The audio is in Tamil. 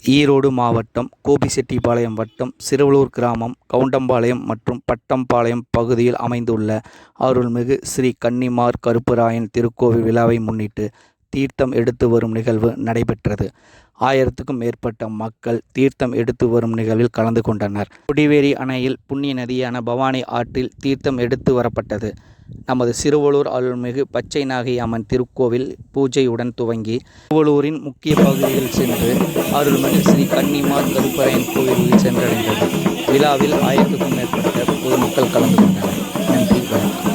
ஈரோடு மாவட்டம் கோபிச்செட்டிப்பாளையம் வட்டம் சிறுவலூர் கிராமம் கவுண்டம்பாளையம் மற்றும் பட்டம்பாளையம் பகுதியில் அமைந்துள்ள அருள்மிகு ஸ்ரீ கன்னிமார் கருப்பராயன் திருக்கோவில் விழாவை முன்னிட்டு தீர்த்தம் எடுத்து வரும் நிகழ்வு நடைபெற்றது. 1000க்கும் மேற்பட்ட மக்கள் தீர்த்தம் எடுத்து வரும் நிகழ்வில் கலந்து கொண்டனர். கொடிவேரி அணையில் புண்ணிய நதியான பவானி ஆற்றில் தீர்த்தம் எடுத்து வரப்பட்டது. நமது சிறுவலூர் அருள்மிகு பச்சை நாகி அம்மன் திருக்கோவில் பூஜையுடன் துவங்கி சிறுவலூரின் முக்கிய பகுதியில் சென்று அருள்மிகு ஸ்ரீ கன்னிமார் கருப்பராயன் கோவிலில் சென்றடைந்தது. விழாவில் 1000க்கும் மேற்பட்ட பொதுமக்கள் கலந்து கொண்டனர். நன்றி, வணக்கம்.